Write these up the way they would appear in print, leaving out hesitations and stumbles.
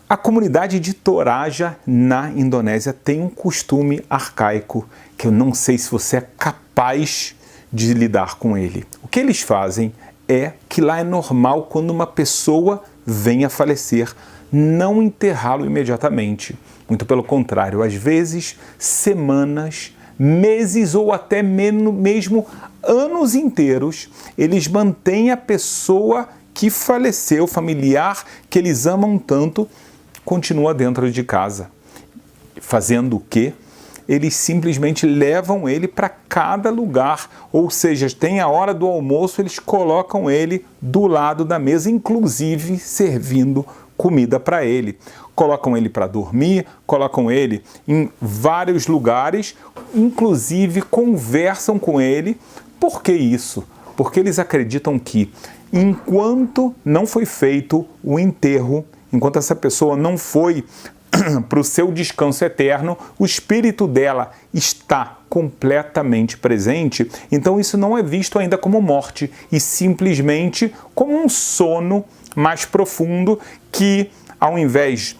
A comunidade de Toraja, na Indonésia, tem um costume arcaico que eu não sei se você é capaz de lidar com ele. O que eles fazem é que lá é normal, quando uma pessoa vem a falecer, não enterrá-lo imediatamente. Muito pelo contrário, às vezes semanas, meses ou até mesmo anos inteiros, eles mantêm a pessoa que faleceu, familiar que eles amam tanto, continua dentro de casa. Fazendo o quê? Eles simplesmente levam ele para cada lugar, ou seja, tem a hora do almoço, eles colocam ele do lado da mesa, inclusive servindo comida para ele. Colocam ele para dormir, colocam ele em vários lugares, inclusive conversam com ele. Por que isso? Porque eles acreditam que enquanto não foi feito o enterro, enquanto essa pessoa não foi para o seu descanso eterno, o espírito dela está completamente presente. Então isso não é visto ainda como morte, e simplesmente como um sono mais profundo que, ao invés,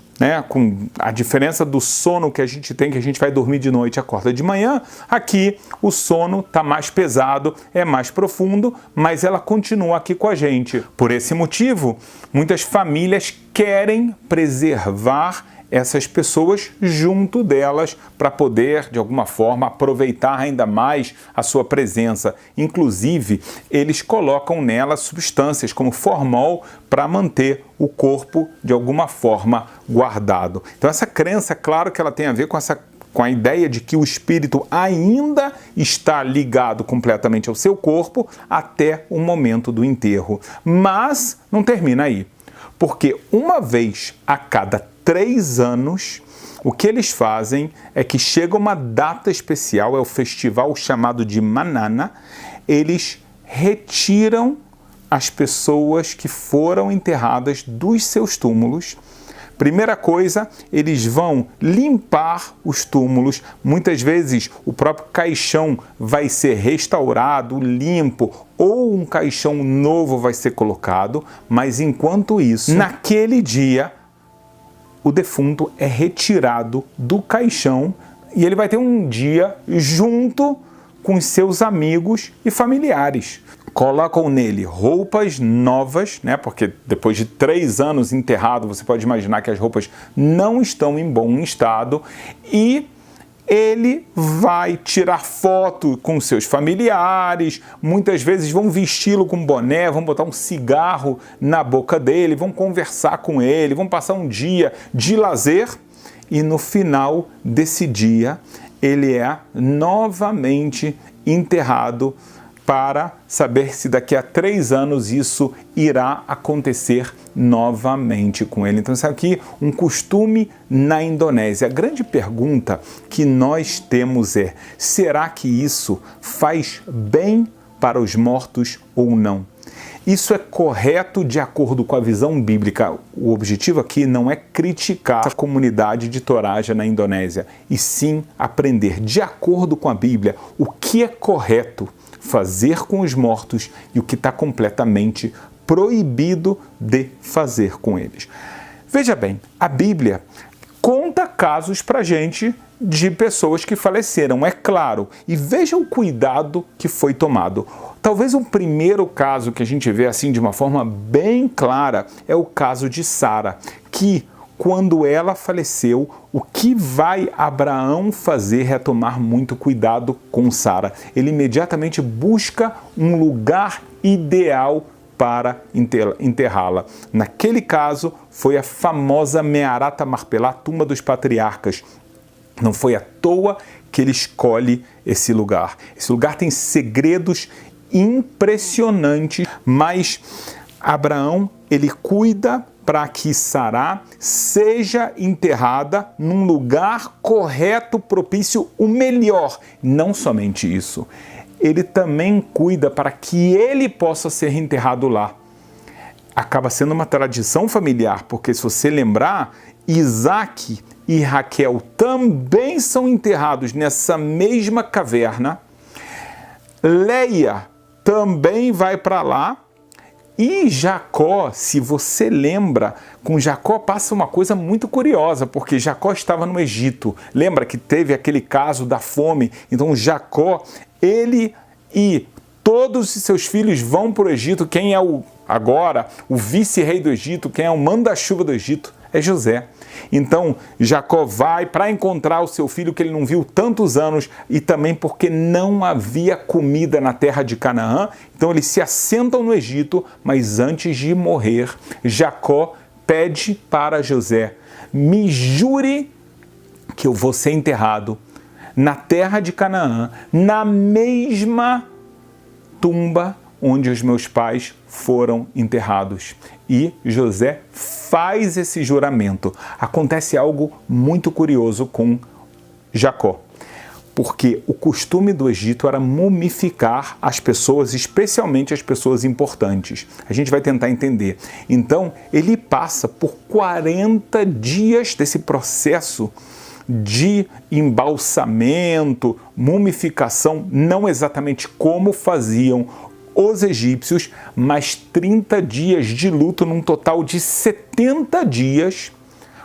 com a diferença do sono que a gente tem, que a gente vai dormir de noite e acorda de manhã, aqui o sono está mais pesado, é mais profundo, mas ela continua aqui com a gente. Por esse motivo, muitas famílias querem preservar essas pessoas junto delas para poder, de alguma forma, aproveitar ainda mais a sua presença. Inclusive, eles colocam nela substâncias como formol para manter o corpo, de alguma forma, guardado. Então, essa crença, claro que ela tem a ver com a ideia de que o espírito ainda está ligado completamente ao seu corpo até o momento do enterro. Mas não termina aí, porque uma vez a cada 3 anos, o que eles fazem é que chega uma data especial, é o festival chamado de Manana, eles retiram as pessoas que foram enterradas dos seus túmulos. Primeira coisa, eles vão limpar os túmulos. Muitas vezes o próprio caixão vai ser restaurado, limpo, ou um caixão novo vai ser colocado, mas enquanto isso, naquele dia, o defunto é retirado do caixão e ele vai ter um dia junto com os seus amigos e familiares. Colocam nele roupas novas, porque depois de 3 anos enterrado, você pode imaginar que as roupas não estão em bom estado, e ele vai tirar foto com seus familiares, muitas vezes vão vesti-lo com boné, vão botar um cigarro na boca dele, vão conversar com ele, vão passar um dia de lazer, e no final desse dia ele é novamente enterrado para saber se daqui a 3 anos isso irá acontecer novamente com ele. Então, isso aqui é um costume na Indonésia. A grande pergunta que nós temos é: será que isso faz bem para os mortos ou não? Isso é correto de acordo com a visão bíblica? O objetivo aqui não é criticar a comunidade de Toraja na Indonésia, e sim aprender, de acordo com a Bíblia, o que é correto fazer com os mortos e o que está completamente proibido de fazer com eles. Veja bem, a Bíblia conta casos para a gente de pessoas que faleceram, é claro, e veja o cuidado que foi tomado. Talvez o primeiro caso que a gente vê assim de uma forma bem clara é o caso de Sara, que quando ela faleceu, o que vai Abraão fazer é tomar muito cuidado com Sara. Ele imediatamente busca um lugar ideal para enterrá-la. Naquele caso, foi a famosa Me'arat HaMarpelah, a tumba dos patriarcas. Não foi à toa que ele escolhe esse lugar. Esse lugar tem segredos impressionantes, mas Abraão, ele cuida para que Sara seja enterrada num lugar correto, propício, o melhor. Não somente isso, ele também cuida para que ele possa ser enterrado lá. Acaba sendo uma tradição familiar, porque se você lembrar, Isaac e Raquel também são enterrados nessa mesma caverna. Leia também vai para lá. E Jacó, se você lembra, com Jacó passa uma coisa muito curiosa, porque Jacó estava no Egito. Lembra que teve aquele caso da fome? Então Jacó, ele e todos os seus filhos vão para o Egito. Quem é agora o vice-rei do Egito, quem é o manda-chuva do Egito? É José. Então Jacó vai para encontrar o seu filho que ele não viu tantos anos, e também porque não havia comida na terra de Canaã. Então eles se assentam no Egito, mas antes de morrer, Jacó pede para José: me jure que eu vou ser enterrado na terra de Canaã, na mesma tumba onde os meus pais foram enterrados. E José faz esse juramento. Acontece algo muito curioso com Jacó, porque o costume do Egito era mumificar as pessoas, especialmente as pessoas importantes. A gente vai tentar entender. Então, ele passa por 40 dias desse processo de embalsamento, mumificação, não exatamente como faziam os egípcios, mas 30 dias de luto, num total de 70 dias,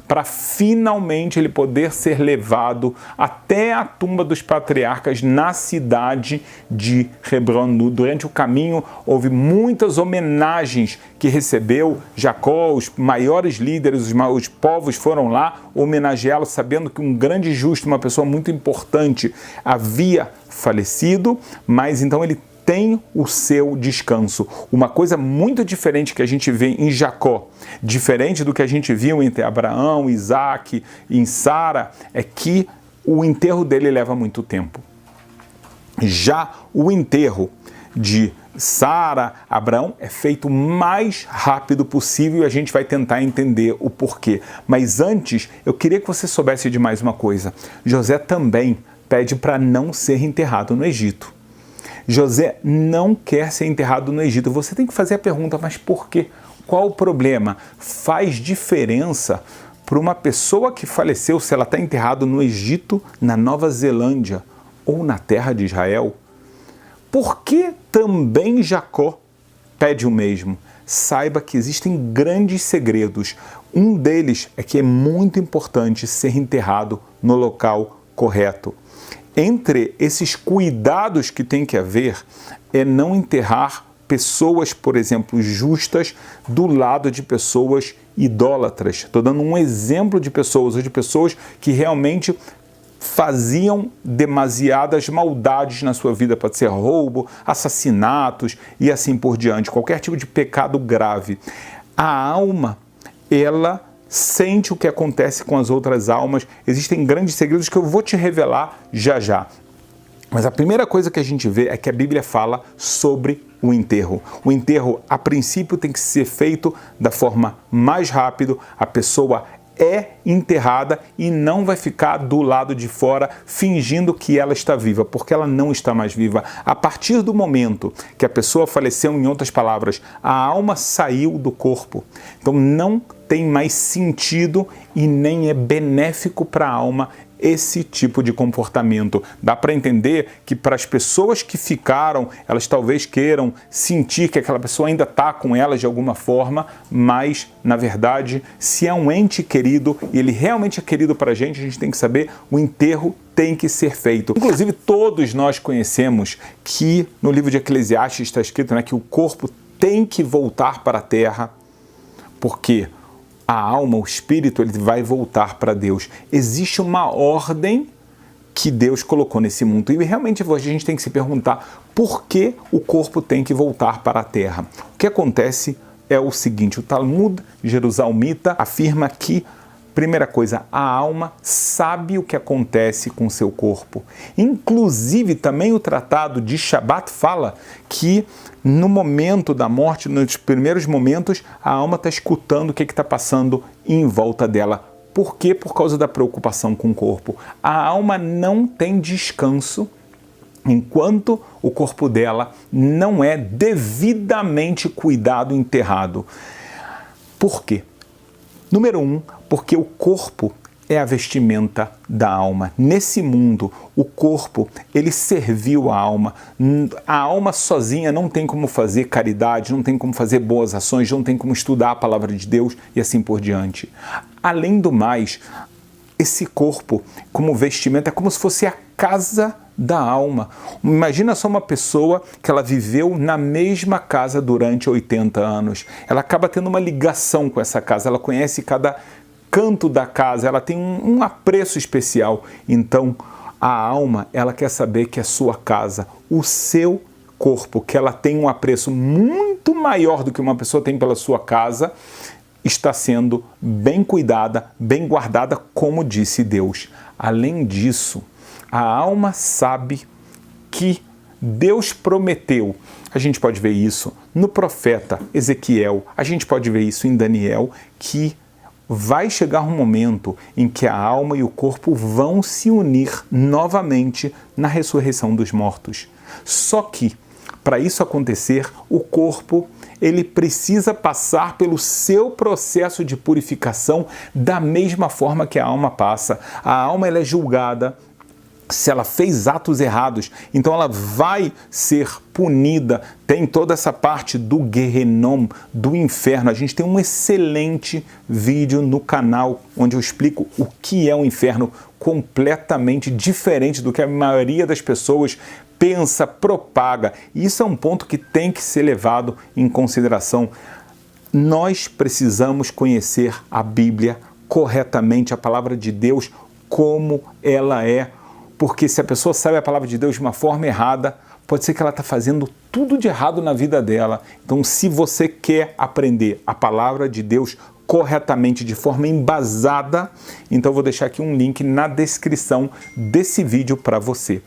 para finalmente ele poder ser levado até a tumba dos patriarcas na cidade de Hebron. Durante o caminho houve muitas homenagens que recebeu Jacó, os maiores líderes, os povos foram lá homenageá-lo, sabendo que um grande justo, uma pessoa muito importante, havia falecido, mas então ele tem o seu descanso. Uma coisa muito diferente que a gente vê em Jacó, diferente do que a gente viu entre Abraão, Isaac e em Sara, é que o enterro dele leva muito tempo. Já o enterro de Sara, Abraão, é feito o mais rápido possível, e a gente vai tentar entender o porquê. Mas antes, eu queria que você soubesse de mais uma coisa. José também pede para não ser enterrado no Egito. José não quer ser enterrado no Egito. Você tem que fazer a pergunta, mas por quê? Qual o problema? Faz diferença para uma pessoa que faleceu se ela está enterrada no Egito, na Nova Zelândia ou na terra de Israel? Por que também Jacó pede o mesmo? Saiba que existem grandes segredos. Um deles é que é muito importante ser enterrado no local correto. Entre esses cuidados que tem que haver é não enterrar pessoas, por exemplo, justas do lado de pessoas idólatras. Estou dando um exemplo de pessoas, ou de pessoas que realmente faziam demasiadas maldades na sua vida. Pode ser roubo, assassinatos e assim por diante, qualquer tipo de pecado grave. A alma, ela sente o que acontece com as outras almas. Existem grandes segredos que eu vou te revelar já já. Mas a primeira coisa que a gente vê é que a Bíblia fala sobre o enterro. O enterro, a princípio, tem que ser feito da forma mais rápida. A pessoa é enterrada e não vai ficar do lado de fora fingindo que ela está viva, porque ela não está mais viva. A partir do momento que a pessoa faleceu, em outras palavras, a alma saiu do corpo. Então não tem mais sentido e nem é benéfico para a alma esse tipo de comportamento. Dá para entender que para as pessoas que ficaram, elas talvez queiram sentir que aquela pessoa ainda está com elas de alguma forma, mas, na verdade, se é um ente querido e ele realmente é querido para a gente tem que saber, o enterro tem que ser feito. Inclusive, todos nós conhecemos que no livro de Eclesiastes está escrito, que o corpo tem que voltar para a terra, porque a alma, o espírito, ele vai voltar para Deus. Existe uma ordem que Deus colocou nesse mundo. E realmente a gente tem que se perguntar por que o corpo tem que voltar para a terra. O que acontece é o seguinte: o Talmud Jerusalmita afirma que, primeira coisa, a alma sabe o que acontece com o seu corpo. Inclusive, também o tratado de Shabat fala que no momento da morte, nos primeiros momentos, a alma está escutando o que está passando em volta dela. Por quê? Por causa da preocupação com o corpo. A alma não tem descanso enquanto o corpo dela não é devidamente cuidado e enterrado. Por quê? Número 1, porque o corpo é a vestimenta da alma. Nesse mundo, o corpo, ele serviu a alma. A alma sozinha não tem como fazer caridade, não tem como fazer boas ações, não tem como estudar a palavra de Deus e assim por diante. Além do mais, esse corpo, como vestimenta, é como se fosse a casa da alma. Imagina só uma pessoa que ela viveu na mesma casa durante 80 anos. Ela acaba tendo uma ligação com essa casa, ela conhece cada canto da casa, ela tem um apreço especial. Então, a alma, ela quer saber que a sua casa, o seu corpo, que ela tem um apreço muito maior do que uma pessoa tem pela sua casa, está sendo bem cuidada, bem guardada, como disse Deus. Além disso, a alma sabe que Deus prometeu. A gente pode ver isso no profeta Ezequiel, a gente pode ver isso em Daniel, que vai chegar um momento em que a alma e o corpo vão se unir novamente na ressurreição dos mortos. Só que, para isso acontecer, o corpo ele precisa passar pelo seu processo de purificação da mesma forma que a alma passa. A alma ela é julgada se ela fez atos errados, então ela vai ser punida. Tem toda essa parte do Gehenom, do inferno. A gente tem um excelente vídeo no canal onde eu explico o que é o inferno, completamente diferente do que a maioria das pessoas pensa, propaga. E isso é um ponto que tem que ser levado em consideração. Nós precisamos conhecer a Bíblia corretamente, a palavra de Deus, como ela é. Porque se a pessoa sabe a palavra de Deus de uma forma errada, pode ser que ela está fazendo tudo de errado na vida dela. Então, se você quer aprender a palavra de Deus corretamente, de forma embasada, então eu vou deixar aqui um link na descrição desse vídeo para você.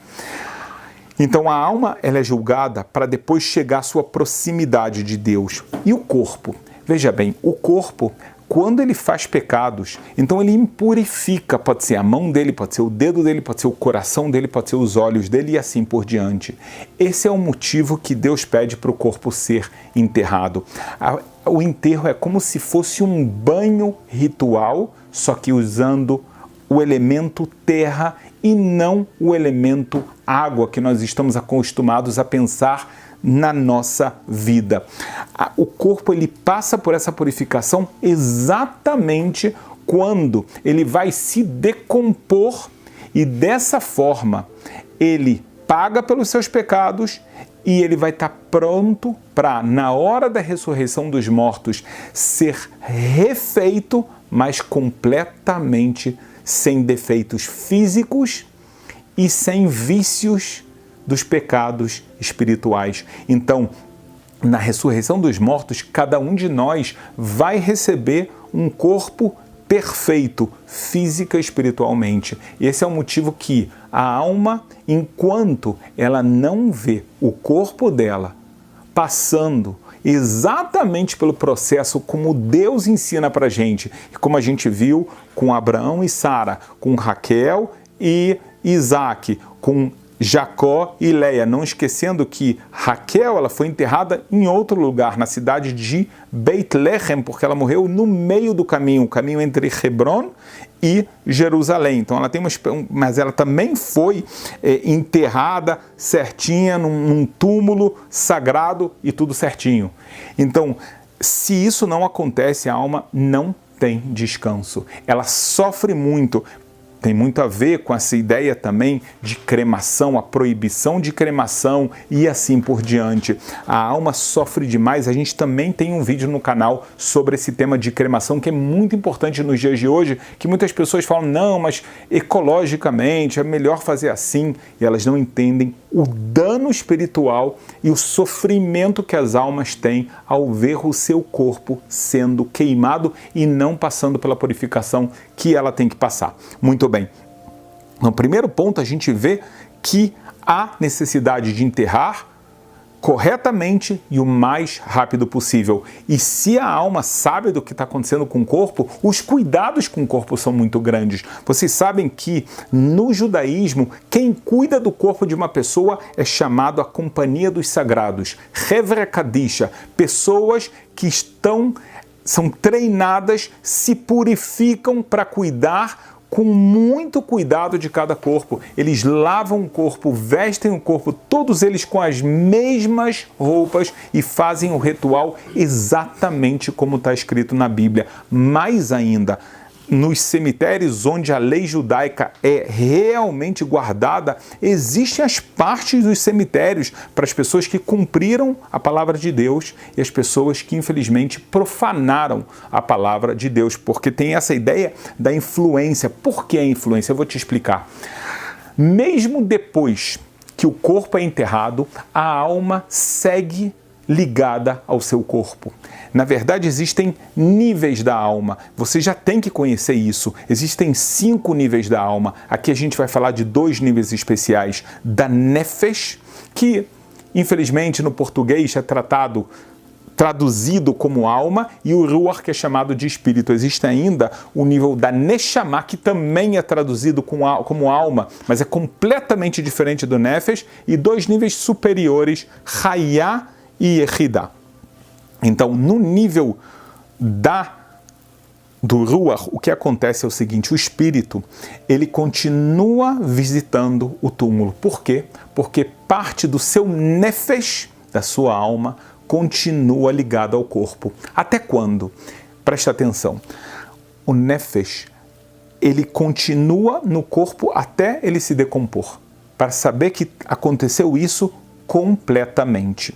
Então, a alma ela é julgada para depois chegar à sua proximidade de Deus. E o corpo? Veja bem, o corpo, quando ele faz pecados, então ele impurifica, pode ser a mão dele, pode ser o dedo dele, pode ser o coração dele, pode ser os olhos dele e assim por diante. Esse é o motivo que Deus pede para o corpo ser enterrado. O enterro é como se fosse um banho ritual, só que usando o elemento terra e não o elemento água que nós estamos acostumados a pensar na nossa vida. O corpo ele passa por essa purificação exatamente quando ele vai se decompor e dessa forma ele paga pelos seus pecados e ele vai estar pronto para, na hora da ressurreição dos mortos, ser refeito, mas completamente sem defeitos físicos e sem vícios dos pecados espirituais. Então, na ressurreição dos mortos, cada um de nós vai receber um corpo perfeito, física e espiritualmente. Esse é o motivo que a alma, enquanto ela não vê o corpo dela passando exatamente pelo processo como Deus ensina para a gente, como a gente viu com Abraão e Sara, com Raquel e Isaac, com Jacó e Leia, não esquecendo que Raquel ela foi enterrada em outro lugar, na cidade de Beit-Lehem, porque ela morreu no meio do caminho, o caminho entre Hebron e Jerusalém. Então ela tem mas ela também foi enterrada certinha num túmulo sagrado e tudo certinho. Então, se isso não acontece, a alma não tem descanso. Ela sofre muito. Tem muito a ver com essa ideia também de cremação, a proibição de cremação e assim por diante. A alma sofre demais. A gente também tem um vídeo no canal sobre esse tema de cremação, que é muito importante nos dias de hoje, que muitas pessoas falam, não, mas ecologicamente é melhor fazer assim, e elas não entendem o dano espiritual e o sofrimento que as almas têm ao ver o seu corpo sendo queimado e não passando pela purificação que ela tem que passar. Muito bem. No primeiro ponto, a gente vê que há necessidade de enterrar corretamente e o mais rápido possível. E se a alma sabe do que está acontecendo com o corpo, os cuidados com o corpo são muito grandes. Vocês sabem que no judaísmo, quem cuida do corpo de uma pessoa é chamado a companhia dos sagrados, Hevra Kadisha, pessoas que são treinadas, se purificam para cuidar com muito cuidado de cada corpo. Eles lavam o corpo, vestem o corpo, todos eles com as mesmas roupas e fazem o ritual exatamente como está escrito na Bíblia. Mais ainda, nos cemitérios onde a lei judaica é realmente guardada, existem as partes dos cemitérios para as pessoas que cumpriram a palavra de Deus e as pessoas que infelizmente profanaram a palavra de Deus, porque tem essa ideia da influência. Por que a influência? Eu vou te explicar. Mesmo depois que o corpo é enterrado, a alma segue ligada ao seu corpo. Na verdade, existem níveis da alma. Você já tem que conhecer isso. Existem 5 níveis da alma. Aqui a gente vai falar de 2 níveis especiais. Da Nefesh, que infelizmente no português é traduzido como alma, e o Ruach, que é chamado de espírito. Existe ainda o nível da Neshama, que também é traduzido como alma, mas é completamente diferente do Nefesh, e 2 níveis superiores, Hayah e Yehidah. Então, no nível do Ruach, o que acontece é o seguinte: o espírito, ele continua visitando o túmulo. Por quê? Porque parte do seu Nefesh, da sua alma, continua ligada ao corpo. Até quando? Presta atenção. O Nefesh, ele continua no corpo até ele se decompor, para saber que aconteceu isso completamente.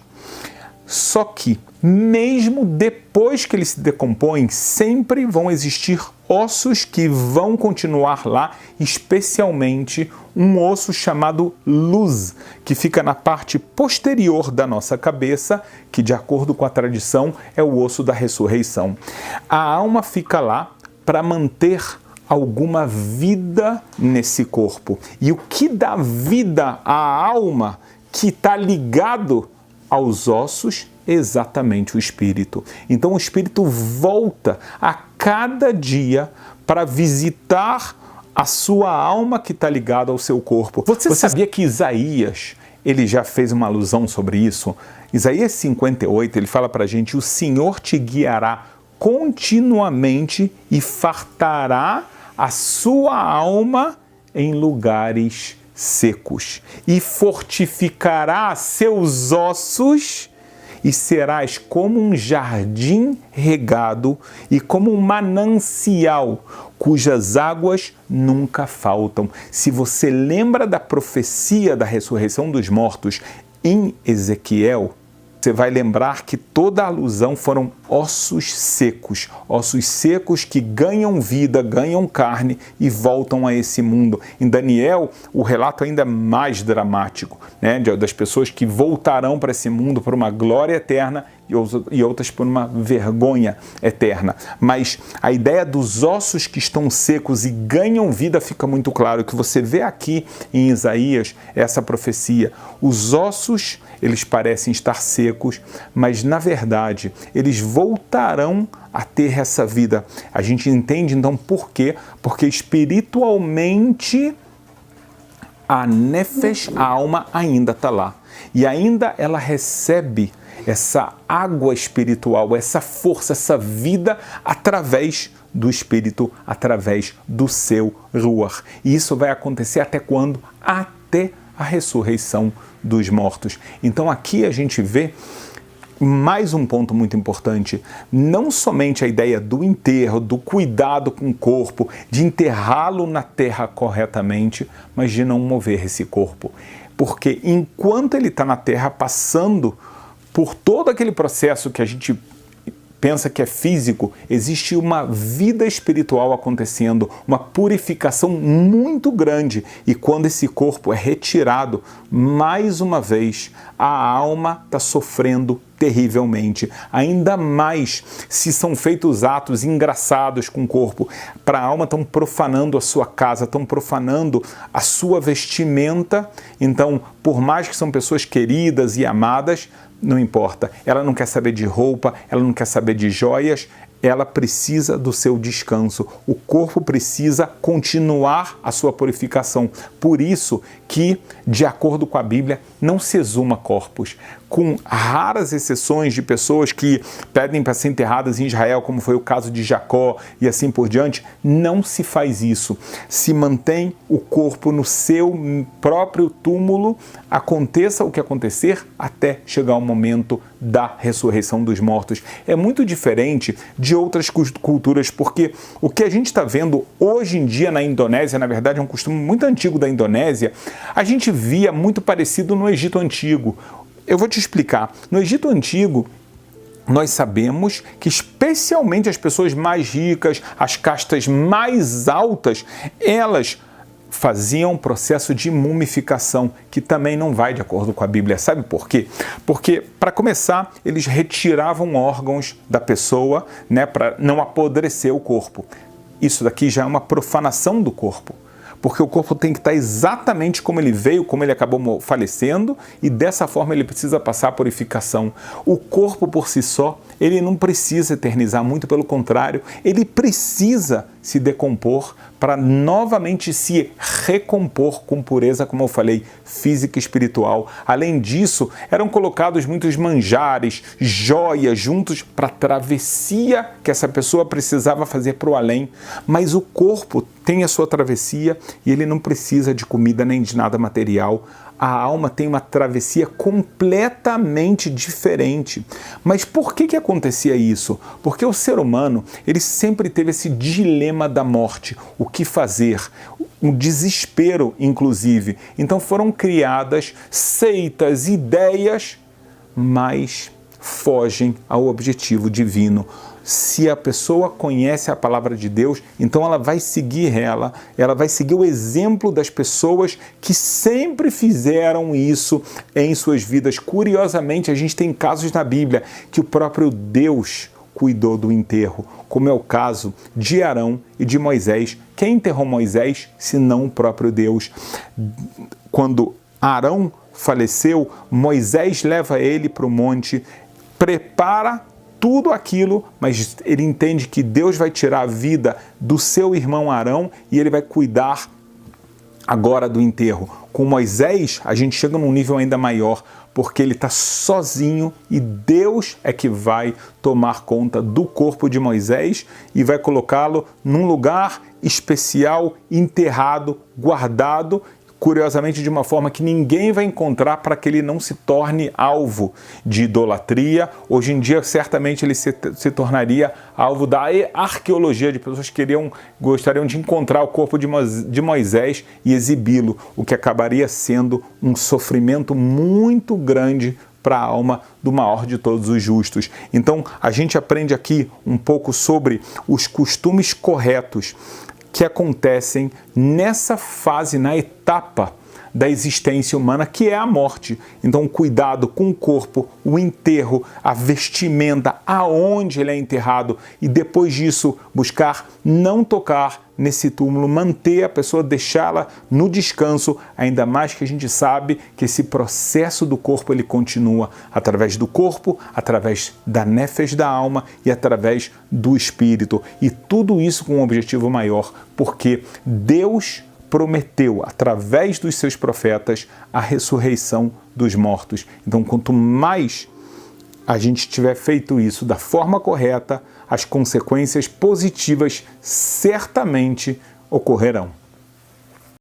Só que, mesmo depois que ele se decompõe, sempre vão existir ossos que vão continuar lá, especialmente um osso chamado luz, que fica na parte posterior da nossa cabeça, que, de acordo com a tradição, é o osso da ressurreição. A alma fica lá para manter alguma vida nesse corpo. E o que dá vida à alma, que está ligado aos ossos, exatamente o espírito. Então o espírito volta a cada dia para visitar a sua alma que está ligada ao seu corpo. Você sabia que Isaías, ele já fez uma alusão sobre isso? Isaías 58, ele fala para a gente: o Senhor te guiará continuamente e fartará a sua alma em lugares secos, e fortificará seus ossos, e serás como um jardim regado e como um manancial cujas águas nunca faltam. Se você lembra da profecia da ressurreição dos mortos em Ezequiel, você vai lembrar que toda a alusão foram ossos secos que ganham vida, ganham carne e voltam a esse mundo. Em Daniel, o relato ainda é mais dramático, né? Das pessoas que voltarão para esse mundo por uma glória eterna e outras por uma vergonha eterna. Mas a ideia dos ossos que estão secos e ganham vida fica muito claro. O que você vê aqui em Isaías é essa profecia. Os ossos, eles parecem estar secos, mas na verdade eles voltarão a ter essa vida. A gente entende então por quê? Porque espiritualmente a Nefesh, a alma, ainda está lá. E ainda ela recebe essa água espiritual, essa força, essa vida através do Espírito, através do seu Ruach. E isso vai acontecer até quando? Até a ressurreição dos mortos. Então aqui a gente vê mais um ponto muito importante, não somente a ideia do enterro, do cuidado com o corpo, de enterrá-lo na terra corretamente, mas de não mover esse corpo. Porque enquanto ele está na terra, passando por todo aquele processo que a gente pensa que é físico, existe uma vida espiritual acontecendo, uma purificação muito grande. E quando esse corpo é retirado, mais uma vez, a alma está sofrendo terrivelmente. Ainda mais se são feitos atos engraçados com o corpo. Para a alma, estão profanando a sua casa, estão profanando a sua vestimenta. Então, por mais que são pessoas queridas e amadas, não importa, ela não quer saber de roupa, ela não quer saber de joias, ela precisa do seu descanso. O corpo precisa continuar a sua purificação. Por isso que, de acordo com a Bíblia, não se exuma corpos. com raras exceções de pessoas que pedem para ser enterradas em Israel, como foi o caso de Jacó e assim por diante, não se faz isso. Se mantém o corpo no seu próprio túmulo, aconteça o que acontecer, até chegar o momento da ressurreição dos mortos. É muito diferente de outras culturas, porque o que a gente está vendo hoje em dia na Indonésia, na verdade é um costume muito antigo da Indonésia, a gente via muito parecido no Egito Antigo. Eu vou te explicar. No Egito Antigo, nós sabemos que especialmente as pessoas mais ricas, as castas mais altas, elas faziam um processo de mumificação, que também não vai de acordo com a Bíblia. Sabe por quê? Porque, para começar, eles retiravam órgãos da pessoa, né, para não apodrecer o corpo. Isso daqui já é uma profanação do corpo, porque o corpo tem que estar exatamente como ele veio, como ele acabou falecendo, e dessa forma ele precisa passar a purificação. O corpo por si só, ele não precisa eternizar, muito pelo contrário, ele precisa se decompor para novamente se recompor com pureza, como eu falei, física e espiritual. Além disso, eram colocados muitos manjares, joias juntos para a travessia que essa pessoa precisava fazer para o além. Mas o corpo tem a sua travessia e ele não precisa de comida nem de nada material. A alma tem uma travessia completamente diferente. Mas por que acontecia isso? Porque o ser humano, ele sempre teve esse dilema da morte, o que fazer, um desespero, inclusive. Então foram criadas seitas, ideias, mas fogem ao objetivo divino. Se a pessoa conhece a palavra de Deus, então ela vai seguir ela vai seguir o exemplo das pessoas que sempre fizeram isso em suas vidas. Curiosamente, a gente tem casos na Bíblia que o próprio Deus cuidou do enterro, como é o caso de Arão e de Moisés. Quem enterrou Moisés, senão o próprio Deus? Quando Arão faleceu, Moisés leva ele para o monte, prepara tudo aquilo, mas ele entende que Deus vai tirar a vida do seu irmão Arão e ele vai cuidar agora do enterro. Com Moisés, a gente chega num nível ainda maior, porque ele está sozinho e Deus é que vai tomar conta do corpo de Moisés e vai colocá-lo num lugar especial, enterrado, guardado, curiosamente de uma forma que ninguém vai encontrar, para que ele não se torne alvo de idolatria. Hoje em dia, certamente, ele se tornaria alvo da arqueologia, de pessoas que gostariam de encontrar o corpo de Moisés e exibi-lo, o que acabaria sendo um sofrimento muito grande para a alma do maior de todos os justos. Então, a gente aprende aqui um pouco sobre os costumes corretos que acontecem nessa fase, na etapa da existência humana, que é a morte. Então, cuidado com o corpo, o enterro, a vestimenta, aonde ele é enterrado, e depois disso buscar não tocar nesse túmulo, manter a pessoa, deixá-la no descanso, ainda mais que a gente sabe que esse processo do corpo ele continua através do corpo, através da nefesh, da alma, e através do espírito. E tudo isso com um objetivo maior, porque Deus prometeu, através dos seus profetas, a ressurreição dos mortos. Então, quanto mais a gente tiver feito isso da forma correta, as consequências positivas certamente ocorrerão.